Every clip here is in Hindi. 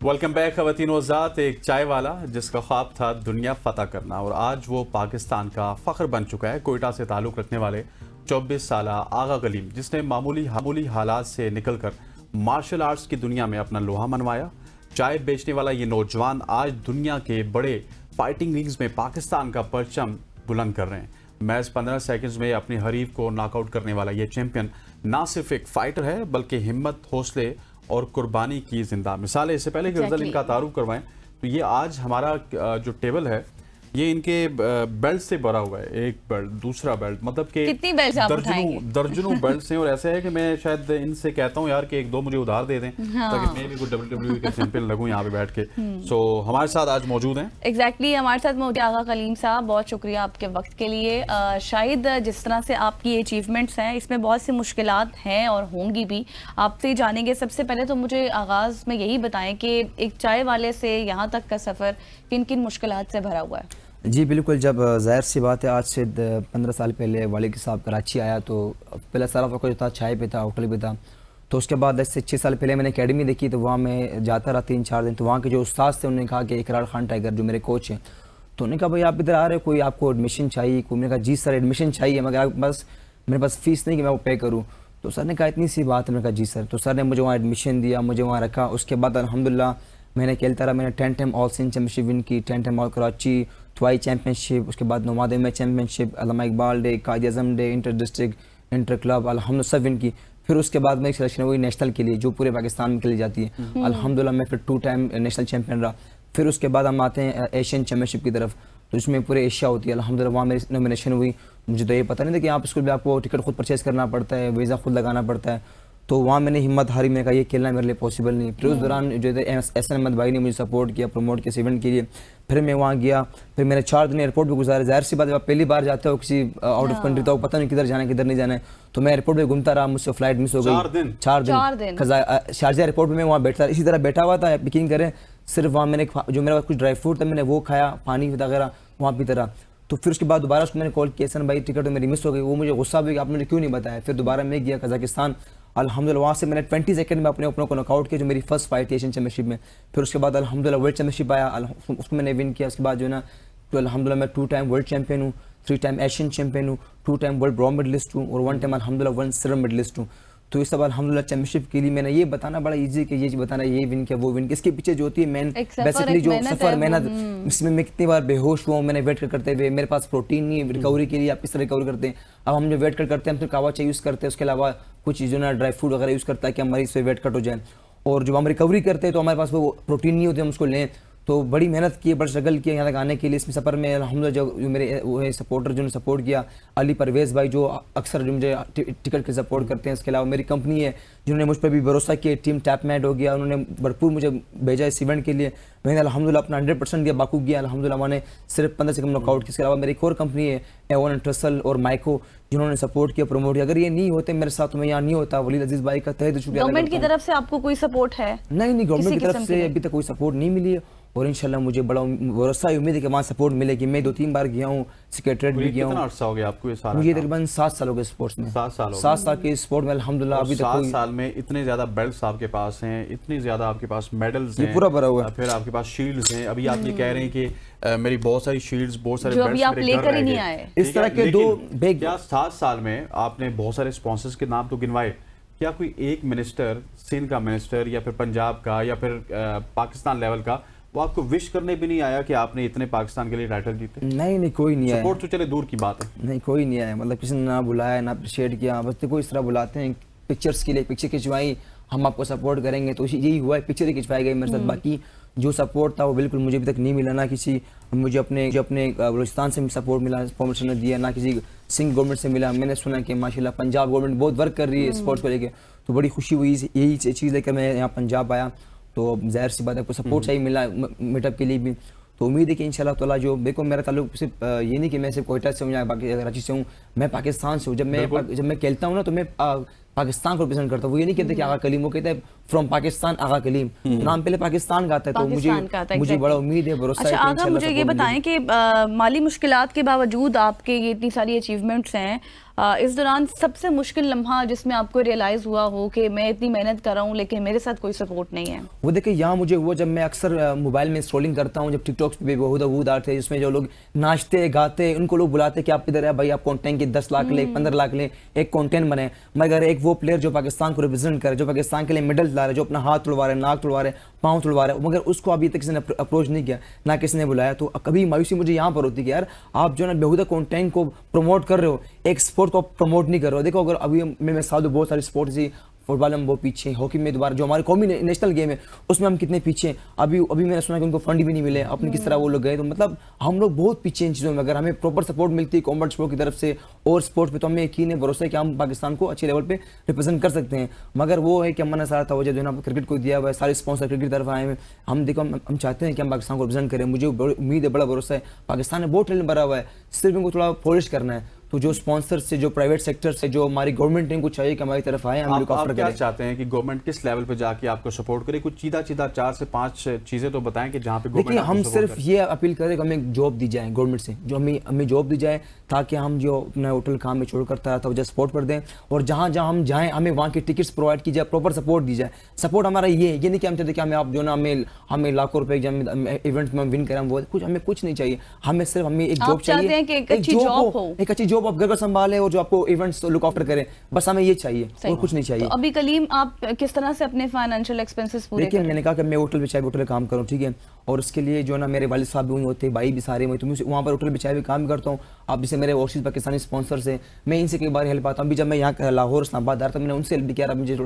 वेलकम बैक ख़वातीन वज़ात। एक चाय वाला जिसका ख्वाब था दुनिया फतह करना और आज वो पाकिस्तान का फ़ख्र बन चुका है। कोयटा से ताल्लुक़ रखने वाले 24 साला आगा कलीम, जिसने मामूली हालात से निकलकर मार्शल आर्ट्स की दुनिया में अपना लोहा मनवाया। चाय बेचने वाला ये नौजवान आज दुनिया के बड़े फाइटिंग रिंग्स में पाकिस्तान का परचम बुलंद कर रहे हैं। मैच 15 सेकंड्स में अपने हरीफ को नॉकआउट करने वाला ये चैंपियन ना सिर्फ एक फाइटर है बल्कि हिम्मत, हौसले और कुर्बानी की जिंदा मिसाल है। इससे पहले कि गजल इनका तारुफ करवाएं तो ये आज हमारा जो टेबल है ये इनके बेल्ट से भरा हुआ है। एक बेल्ट, दूसरा बेल्ट, मतलब कि कितनी बेल्ट आप उठाएंगे? दर्जनों बेल्ट हैं। और ऐसा है कि मैं शायद इनसे कहता हूँ यार कि एक दो मुझे उधार दे दें, हाँ। ताकि मैं भी कोई WWE का चैंपियन लगूं यहाँ पे बैठ के। सो हमारे साथ आज मौजूद हैं एग्जैक्टली हमारे साथ मौजूद आगा कलीम साहब, बहुत शुक्रिया आपके वक्त के लिए। शायद जिस तरह से आपकी अचीवमेंट्स हैं इसमें बहुत सी मुश्किलात हैं और होंगी भी, आपसे ही जानेंगे। सबसे पहले तो मुझे आगाज़ में यही बताएं कि एक चाय वाले से यहाँ तक का सफ़र किन किन मुश्किलात से भरा हुआ है? जी बिल्कुल, जब ज़ाहिर सी बात है आज से 15 साल पहले वालिद साहब कराची आया तो पहला सारा वक्त जो था चाय पे था, होटल पे था। तो उसके बाद 10 से 6 साल पहले मैंने एकेडमी देखी, तो वहाँ मैं जाता रहा 3-4 दिन। तो वहाँ के जो उस्ताद थे उन्होंने कहा कि इकरार खान टाइगर जो मेरे कोच हैं, तो उन्होंने कहा भाई आप इधर आ रहे हो, कोई आपको एडमिशन चाहिए? कोई, मैंने कहा जी सर एडमिशन चाहिए, मगर बस मेरे पास फ़ीस नहीं कि मैं वो पे करूँ। तो सर ने कहा इतनी सी बात है। मैंने कहा जी सर। तो सर ने मुझे वहाँ एडमिशन दिया, मुझे वहाँ रखा। उसके बाद अल्हम्दुलिल्लाह मैंने खेलता रहा। मैंने 10 time all Sindh championship win की, 10 टाइम ऑल कराची, ट्वाई चैम्पियनशिप, उसके बाद नोमादे में championship, Allama Iqbal day, Quaid Azam day, inter district, inter club, अल्हम्दुलिल्लाह सब विन की। फिर उसके बाद मेरी सिलेक्शन हुई नेशनल के लिए, जो पूरे पाकिस्तान में खेली जाती है। अल्हम्दुलिल्लाह मैं फिर 2 टाइम नेशनल चैम्पियन रहा। फिर उसके बाद हम आते हैं एशियन चैम्पियनशिप की तरफ, तो इसमें पूरे एशिया होती है। अल्हम्दुलिल्लाह वहाँ मेरी नॉमिनेशन हुई। मुझे तो ये पता नहीं था कि आप स्कूल में आपको टिकट खुद परचेज़ करना पड़ता है, वीज़ा खुद लगाना पड़ता है। तो वहाँ मैंने हिम्मत हारी, मैंने कहा ये खेलना मेरे लिए पॉसिबल नहीं। फिर उस दौरान जो थे एहसन अहमद भाई ने मुझे सपोर्ट किया, प्रमोट किया इस इवेंट के लिए। फिर मैं वहाँ गया, फिर मैंने 4 दिन एयरपोर्ट पे गुजारे। ज़ाहिर सी बात है, आप पहली बार जाते हो किसी आउट ऑफ कंट्री, तो पता नहीं किधर जाना है किधर नहीं जाना है। तो मैं एयरपोर्ट पे घूमता रहा, मुझसे फ्लाइट मिस हो गई। 4 दिन शारजा एयरपोर्ट में मैं वहाँ बैठता, इसी तरह बैठा हुआ था, पिकिंग करें। सिर्फ वहाँ मैंने जो मेरा कुछ ड्राई फ्रूट था मैंने वो खाया, पानी वगैरह वहाँ पीता रहा। तो फिर उसके बाद दोबारा उसको मैंने कॉल किया, सन भाई टिकट तो मेरी मिस हो गई। वो मुझे गुस्सा भी कि आपने क्यों नहीं बताया। फिर दोबारा मैं गया कजाकिस्तान, अल्हम्दुलिल्लाह वहाँ से मैंने 20 सेकंड में अपने ओपनर को नॉकआउट किया, जो मेरी फर्स्ट फाइट थी एशियन चैम्पियनशिप में। फिर उसके बाद अल्हम्दुलिल्लाह वर्ल्ड चैम्पियनशिप आया, उसको मैंने विन किया। उसके बाद जो है ना, तो अल्हम्दुलिल्लाह मैं 2 टाइम वर्ल्ड चैम्पियन हूँ, 3 टाइम एशियन चैम्पियन हूँ, 2 टाइम वर्ल्ड ब्रॉन्ज मेडलिस्ट हूँ और 1 टाइम अल्हम्दुलिल्लाह 1 सिल्वर मेडलिस्ट हूँ। तो ये सब अल्हम्दुलिल्लाह चैम्पियनशिप के लिए मैंने ये बताना बड़ा इजी कि ये बताना ये विन किया वो विन किया। इसके पीछे जो होती है मेन बेसिकली जो सफ़र मेहनत, इसमें मैं कितनी बार बेहोश हुआ हूँ मैंने वेट करते हुए। मेरे पास प्रोटीन नहीं है रिकवरी के लिए, आप किस तरह रिकवर करते हैं। अब हम जो वेट कट करते हैं हम सिर्फ कावा चाय यूज़ करते हैं, उसके अलावा कुछ चीज़ों ना ड्राई फ्रूट वगैरह यूज़ करता है कि हमारी इससे वेट कट हो जाए। और जब हम रिकवरी करते हैं तो हमारे पास वो प्रोटीन नहीं होते, हम उसको लें। तो बड़ी मेहनत की, बड़ा स्ट्रगल किया यहाँ तक आने के लिए। इसमें सफ़र में अल्हम्दुलिल्लाह जो मेरे वो है सपोर्टर जिन्होंने सपोर्ट किया, अली परवेज़ भाई जो अक्सर जो मुझे टिकट के सपोर्ट करते हैं। इसके अलावा मेरी कंपनी है जिन्होंने मुझ पर भी भरोसा किया, टीम टैपमेट हो गया, उन्होंने भरपूर मुझे भेजा इस इवेंट के लिए। मैंने अल्हम्दुलिल्लाह अपना 100% दिया, बाकू किया अल्हम्दुलिल्लाह। मैंने सिर्फ 15 सेकंड नॉकआउट की। इसके अलावा मेरी एक और कंपनी है एवन एंड ट्रसल और माइको, जिन्होंने सपोर्ट किया, प्रमोट किया। अगर ये नहीं होते मेरे साथ तो मैं यहाँ नहीं होता। वलीद अजीज भाई का तहे दिल शुक्रिया। गवर्नमेंट की तरफ से आपको कोई सपोर्ट है? नहीं, गवर्नमेंट की तरफ से अभी तक कोई सपोर्ट नहीं मिली है। और इंशाल्लाह मुझे बड़ा भरोसा उम्मीद है कि वहाँ सपोर्ट मिलेगी। मैं 2-3 बार गया हूँ, सेक्रेटरीट भी गया हूँ। कितना अर्सा हो गया आपको ये सारा? मुझे तकरीबन 7 साल हो गए स्पोर्ट्स में। 7 साल के स्पोर्ट में अल्हम्दुलिल्लाह अभी तक 7 साल में इतने ज्यादा बेल्ट्स आपके पास हैं, इतनी ज्यादा आपके पास मेडल्स हैं, पूरा भरा हुआ है। फिर आपके पास शील्ड्स हैं। अभी आप ये कह रहे हैं कि मेरी बहुत सारी शील्ड्स, बहुत सारे बेल्ट्स आप लेकर ही नहीं आए। इस तरह के 2 बैग। क्या 7 साल में आपने बहुत सारे स्पॉन्सर्स के नाम तो गिनवाए, क्या कोई एक मिनिस्टर, सिंध का मिनिस्टर या फिर पंजाब का या फिर पाकिस्तान लेवल का, वो आपको विश करने भी नहीं आया कि आपने इतने पाकिस्तान के लिए टाइटल जीते? नहीं, कोई नहीं आया। सपोर्ट तो चले दूर की बात है। नहीं, कोई नहीं आया। मतलब किसी ने ना बुलाया ना अप्रिशिएट किया। बस तो कोई इस तरह बुलाते हैं पिक्चर्स के लिए, पिक्चर खिंचवाई, हम आपको सपोर्ट करेंगे, तो यही हुआ है, पिक्चर ही खिंचवाई गई मेरे साथ। बाकी जो सपोर्ट था वो बिल्कुल मुझे अभी तक नहीं मिला। ना किसी मुझे अपने बलूचिस्तान से सपोर्ट मिला, प्रमोशन ने दिया, ना किसी सिंध गवर्नमेंट से मिला। मैंने सुना कि माशाल्लाह पंजाब गवर्नमेंट बहुत वर्क कर रही है स्पोर्ट्स को लेकर, तो बड़ी खुशी हुई। यही चीज़ लेकर मैं यहाँ पंजाब आया। तो ज़ाहिर सी बात है आपको सपोर्ट चाहिए मिला मीटअप के लिए भी। तो उम्मीद है कि इंशाल्लाह ताला जो देखो मेरा ताल्लुक सिर्फ ये नहीं कि मैं सिर्फ कोयटा से हूँ या बाकी कराची से हूँ, मैं पाकिस्तान से हूँ। जब मैं खेलता हूँ ना तो मैं पाकिस्तान को रिप्रेजेंट करता हूँ। वो ये नहीं कहते कि आगा कलीम, वो कहते हैं फ्रॉम पाकिस्तान आगा कलीम, नाम पहले पाकिस्तान का आता है। तो पाकिस्तान का आता है, मुझे exactly। बड़ा उम्मीद है, भरोसा है अच्छा कि आगा, इंशाल्लाह मुझे ये support बताएं कि माली मुश्किलात के बावजूद आपके ये इतनी सारी अचीवमेंट्स हैं, इस दौरान सबसे मुश्किल लम्हा जिसमें आपको रियलाइज हुआ हो कि मैं इतनी मेहनत कर रहा हूँ लेकिन मेरे साथ कोई सपोर्ट नहीं है? वो देखिए यहाँ मुझे वो, जब मैं अक्सर मोबाइल में स्क्रॉलिंग करता हूँ, जब टिकटॉक पे बहुत आते हैं जिसमें जो लोग नाचते गाते, उनको लोग बुलाते कि आप इधर है भाई, आप कंटेंट के 10 लाख ले, 15 लाख ले, एक कंटेंट बने। मगर एक वो प्लेयर जो पाकिस्तान को रिप्रेजेंट करे, जो पाकिस्तान के लिए मेडल ला रहे, जो अपना हाथ तुड़वा रहे, नाक तुड़वा रहे, पाँव तुड़वा रहे, मगर उसको अभी तक किसी ने अप्रोच नहीं किया, ना किसी ने बुलाया। तो कभी मायूसी मुझे यहाँ पर होती है कि यार आप जो है ना बेहुदा कंटेंट को प्रमोट कर रहे हो, एक स्पोर्ट को प्रमोट नहीं कर रहे हो। देखो अगर अभी मैं साथ में बहुत सारी स्पोर्ट्स थी, फुटबॉल में बहुत पीछे, हॉकी में दोबारा जो हमारे कौमी नेशनल गेम है उसमें हम कितने पीछे हैं। अभी मैंने सुना कि उनको फंड भी नहीं मिले, अपने किस तरह वो लोग गए। तो मतलब हम लोग बहुत पीछे इन चीज़ों में। अगर हमें प्रॉपर सपोर्ट मिलती है कॉम्बैट स्पोर्ट की तरफ से और स्पोर्ट्स पे, तो हमें यकीन है, भरोसा है कि हम पाकिस्तान को अच्छे लेवल पे रिप्रेजेंट कर सकते हैं। मगर वो है कि हमारा सारा तवज्जो जो है ना क्रिकेट को दिया हुआ है, सारे स्पॉन्सर क्रिकेट की तरफ आए हैं। हम देखो हम चाहते हैं कि हम पाकिस्तान को रिप्रेजेंट करें। मुझे उम्मीद है, बड़ा भरोसा है, पाकिस्तान में बहुत टैलेंट भरा हुआ है, सिर्फ इनको थोड़ा पॉलिश करना है। तो जो स्पॉन्सर से, जो प्राइवेट सेक्टर से, जो हमारी गवर्नमेंट इनको चाहिए कि हमारी तरफ आए, हम आप ऑफर क्या करें। चाहते हैं कि गवर्नमेंट किस लेवल पे जाके आपको सपोर्ट करे? कुछ सीधा 4 से 5 चीजें तो बताएं कि जहां पे देखिए गवर्नमेंट हम आपको सिर्फ support ये अपील करें कि हमें जॉब दी जाए गवर्नमेंट से, जो हमें जॉब दी जाए, ताकि हम जो अपना होटल काम में छोड़ करता था वजह सपोर्ट कर दें, और जहाँ जहाँ हम जाएँ हमें वहाँ की टिकट्स प्रोवाइड की जाए, प्रॉपर सपोर्ट दी जाए। सपोर्ट हमारा ये नहीं कि हम चाहते कि हमें आप जो ना हमें लाखों रुपए इवेंट में विन करें, वो कुछ हमें कुछ नहीं चाहिए। हमें सिर्फ एक जॉब आप चाहते चाहिए, हैं कि एक अच्छी जॉब हो, एक अच्छी जॉब, आप घर संभाले और जो आपको इवेंट्स लुक आफ्टर करें, बस हमें ये चाहिए और कुछ नहीं चाहिए। तो अभी कलीम आप किस तरह से अपने फाइनेंशियल एक्सपेंसेस पूरे देखिए करें? मैंने कहा कि मैं होटल बिछाए होटल काम करूँ, ठीक है, और उसके लिए जो ना मेरे वालिद साहब भी वहीं होते हैं, भाई भी सारे वहीं, तो मैं वहाँ पर होटल बिछाए भी काम करता हूँ। अब जैसे मेरे ओवरसीज पाकिस्तानी स्पॉन्सर से मैं इनसे कई बार हेल्प आता हूँ। अभी जब मैं यहाँ लाहौर इस्लामाबाद आ रहा था, मैंने उनसे हेल्प भी किया, मुझे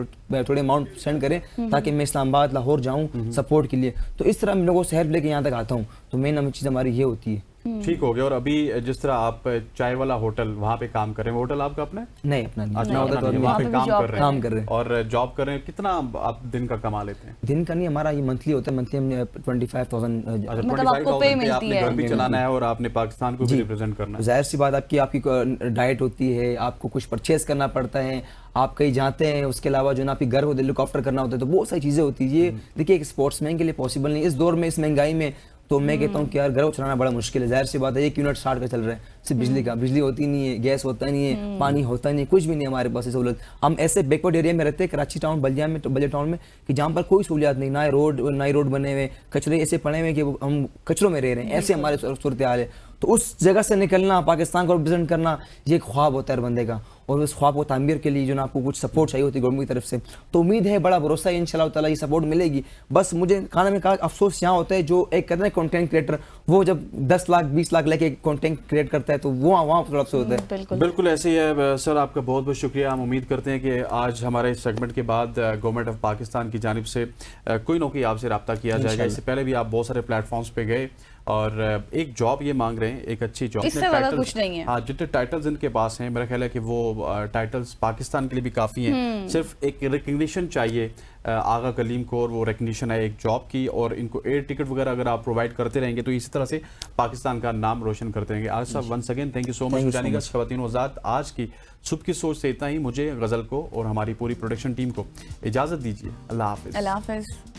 थोड़े अमाउंट सेंड करें ताकि मैं इस्लामाबाद लाहौर जाऊँ सपोर्ट के लिए। तो इस तरह मैं लोगों से हेल्प लेके यहाँ तक आता हूँ। तो मेन चीज़ हमारी ये होती है। ठीक हो गया। और अभी जिस तरह आप चाय वाला होटल वहाँ पे काम कर रहे हैं, होटल आपका अपना है? नहीं, अपना नहीं। अच्छा, होता अपना तो नहीं है, वहाँ पे वहाँ पे भी काम कर रहे हैं और जॉब कर रहे हैं। कितना आप दिन का कमा लेते हैं? दिन का नहीं, हमारा ये मंथली होता है। मंथली हमने 25,000 अच्छा, मतलब आपको 25,000 पे पे मिलती आपने है। घर भी चलाना है और आपने पाकिस्तान को भी रिप्रेजेंट करना है। जाहिर सी बात, आपकी डाइट होती है, आपको कुछ परचेज करना पड़ता है, आप कहीं जाते हैं, उसके अलावा जो ना आपकी घर होते लुक आफ्टर करना होता है, तो बहुत सारी चीज़ें होती है। ये देखिए एक स्पोर्ट्समैन के लिए पॉसिबल नहीं इस दौर में, इस महंगाई में। तो मैं कहता हूँ कि यार घर चलाना बड़ा मुश्किल है। जाहिर सी बात है, 1 यूनिट 60 का चल रहा है सिर्फ बिजली का, बिजली होती नहीं है, गैस होता नहीं है, पानी होता नहीं है, कुछ भी नहीं हमारे पास सहूलत। हम ऐसे बैकवर्ड एरिया में रहते हैं, कराची टाउन, बल्दिया में, बल्दिया टाउन में, कि जहाँ पर कोई सहूलियात नहीं, ना रोड बने हुए, कचरे ऐसे पड़े हुए कि हम कचरों में रह रहे हैं, ऐसे हमारे सूरत हाल है। तो उस जगह से निकलना, पाकिस्तान को रिप्रेजेंट करना, ये एक ख्वाब होता है हर बंदे का, और उस ख्वाब को तामीर के लिए जो ना आपको कुछ सपोर्ट चाहिए होती है गवर्नमेंट की तरफ से। तो उम्मीद है, बड़ा भरोसा है, इंशाल्लाह ताला ये सपोर्ट मिलेगी। बस मुझे खाना में कहा अफसोस यहाँ होता है, जो एक कहते हैं कंटेंट क्रिएटर, वो जब 10 लाख 20 लाख लेके कंटेंट क्रिएट करता है, तो वो वहाँ थोड़ा अफसोस होता है। बिल्कुल ऐसे ही है सर। आपका बहुत बहुत शुक्रिया। हम उम्मीद करते हैं कि आज हमारे इस सेगमेंट के बाद गवर्नमेंट ऑफ पाकिस्तान की जानिब से कोई ना कोई आपसे रब्ता किया जाएगा। इससे पहले भी आप बहुत सारे प्लेटफॉर्म्स पे गए और एक जॉब ये मांग रहे हैं, एक अच्छी जॉब। इससे ज़्यादा कुछ नहीं है। हाँ, जितने टाइटल्स इनके पास हैं, मेरा ख्याल है कि वो टाइटल्स पाकिस्तान के लिए भी काफ़ी हैं। सिर्फ एक रिकग्निशन चाहिए आगा कलीम को, और वो रिकग्निशन है एक जॉब की, और इनको एयर टिकट वगैरह अगर आप प्रोवाइड करते रहेंगे तो इसी तरह से पाकिस्तान का नाम रोशन करते रहेंगे। आज साहब, once again thank you so much जानिएगा। ख़वातीन आज़ाद, आज की सुबह की सोच से इतना ही। मुझे गज़ल को और हमारी पूरी प्रोडक्शन टीम को इजाज़त दीजिए। अल्लाह हाफ़िज़। अल्लाह हाफ़िज़।